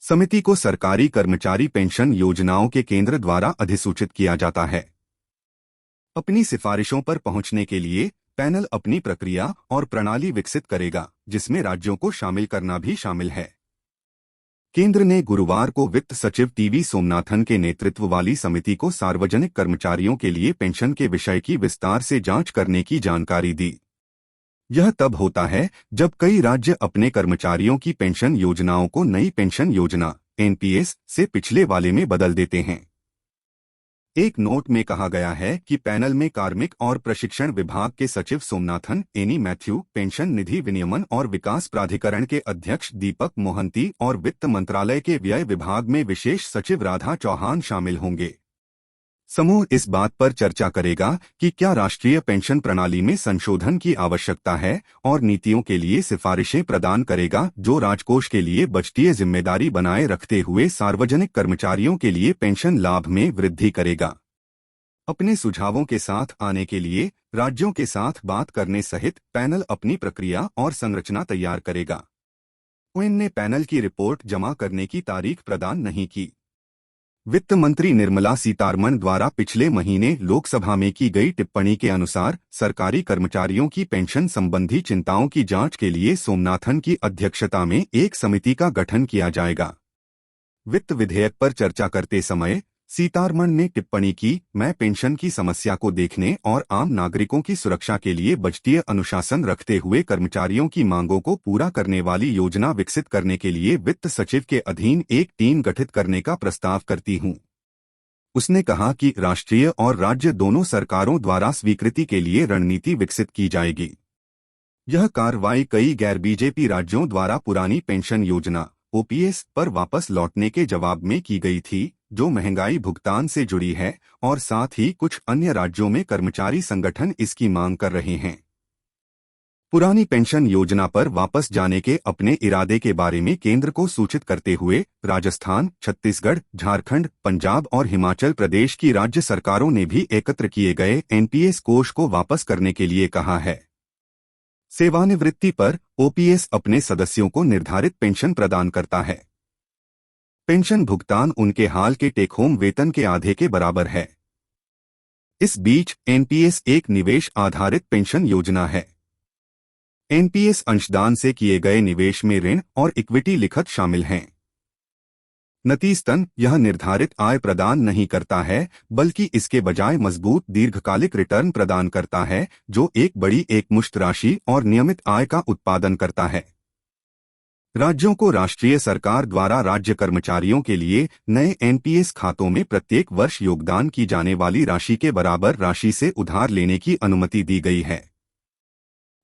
समिति को सरकारी कर्मचारी पेंशन योजनाओं के केंद्र द्वारा अधिसूचित किया जाता है। अपनी सिफारिशों पर पहुंचने के लिए पैनल अपनी प्रक्रिया और प्रणाली विकसित करेगा, जिसमें राज्यों को शामिल करना भी शामिल है। केंद्र ने गुरुवार को वित्त सचिव टीवी सोमनाथन के नेतृत्व वाली समिति को सार्वजनिक कर्मचारियों के लिए पेंशन के विषय की विस्तार से जांच करने की जानकारी दी। यह तब होता है जब कई राज्य अपने कर्मचारियों की पेंशन योजनाओं को नई पेंशन योजना (एनपीएस) से पिछले वाले में बदल देते हैं। एक नोट में कहा गया है कि पैनल में कार्मिक और प्रशिक्षण विभाग के सचिव सोमनाथन, एनी मैथ्यू, पेंशन निधि विनियमन और विकास प्राधिकरण के अध्यक्ष दीपक मोहंती और वित्त मंत्रालय के व्यय विभाग में विशेष सचिव राधा चौहान शामिल होंगे। समूह इस बात पर चर्चा करेगा कि क्या राष्ट्रीय पेंशन प्रणाली में संशोधन की आवश्यकता है और नीतियों के लिए सिफारिशें प्रदान करेगा, जो राजकोष के लिए बजटीय जिम्मेदारी बनाए रखते हुए सार्वजनिक कर्मचारियों के लिए पेंशन लाभ में वृद्धि करेगा। अपने सुझावों के साथ आने के लिए राज्यों के साथ बात करने सहित पैनल अपनी प्रक्रिया और संरचना तैयार करेगा। ओएन ने पैनल की रिपोर्ट जमा करने की तारीख प्रदान नहीं की। वित्त मंत्री निर्मला सीतारमण द्वारा पिछले महीने लोकसभा में की गई टिप्पणी के अनुसार सरकारी कर्मचारियों की पेंशन संबंधी चिंताओं की जांच के लिए सोमनाथन की अध्यक्षता में एक समिति का गठन किया जाएगा। वित्त विधेयक पर चर्चा करते समय सीतारमण ने टिप्पणी की, मैं पेंशन की समस्या को देखने और आम नागरिकों की सुरक्षा के लिए बजटीय अनुशासन रखते हुए कर्मचारियों की मांगों को पूरा करने वाली योजना विकसित करने के लिए वित्त सचिव के अधीन एक टीम गठित करने का प्रस्ताव करती हूं। उसने कहा कि राष्ट्रीय और राज्य दोनों सरकारों द्वारा स्वीकृति के लिए रणनीति विकसित की जाएगी। यह कार्रवाई कई गैर बीजेपी राज्यों द्वारा पुरानी पेंशन योजना ओपीएस पर वापस लौटने के जवाब में की गई थी, जो महंगाई भुगतान से जुड़ी है, और साथ ही कुछ अन्य राज्यों में कर्मचारी संगठन इसकी मांग कर रहे हैं। पुरानी पेंशन योजना पर वापस जाने के अपने इरादे के बारे में केंद्र को सूचित करते हुए राजस्थान, छत्तीसगढ़, झारखंड, पंजाब और हिमाचल प्रदेश की राज्य सरकारों ने भी एकत्र किए गए एनपीएस कोष को वापस करने के लिए कहा है। सेवानिवृत्ति पर ओपीएस अपने सदस्यों को निर्धारित पेंशन प्रदान करता है। पेंशन भुगतान उनके हाल के टेक होम वेतन के आधे के बराबर है। इस बीच एनपीएस एक निवेश आधारित पेंशन योजना है। एनपीएस अंशदान से किए गए निवेश में ऋण और इक्विटी लिखत शामिल हैं। नतीजतन यह निर्धारित आय प्रदान नहीं करता है, बल्कि इसके बजाय मजबूत दीर्घकालिक रिटर्न प्रदान करता है, जो एक बड़ी एकमुश्त राशि और नियमित आय का उत्पादन करता है। राज्यों को राष्ट्रीय सरकार द्वारा राज्य कर्मचारियों के लिए नए एनपीएस खातों में प्रत्येक वर्ष योगदान की जाने वाली राशि के बराबर राशि से उधार लेने की अनुमति दी गई है।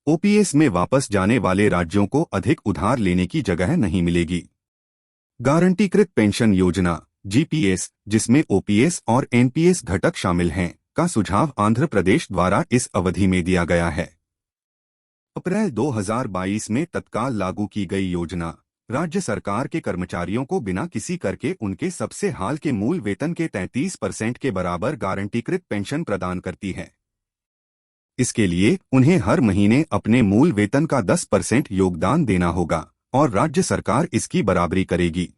ओपीएस में वापस जाने वाले राज्यों को अधिक उधार लेने की जगह नहीं मिलेगी। गारंटीकृत पेंशन योजना जीपीएस, जिसमें ओपीएस और एनपीएस घटक शामिल हैं, का सुझाव आंध्र प्रदेश द्वारा इस अवधि में दिया गया है। अप्रैल 2022 में तत्काल लागू की गई योजना राज्य सरकार के कर्मचारियों को बिना किसी कर के उनके सबसे हाल के मूल वेतन के 33% के बराबर गारंटीकृत पेंशन प्रदान करती है। इसके लिए उन्हें हर महीने अपने मूल वेतन का 10% योगदान देना होगा और राज्य सरकार इसकी बराबरी करेगी।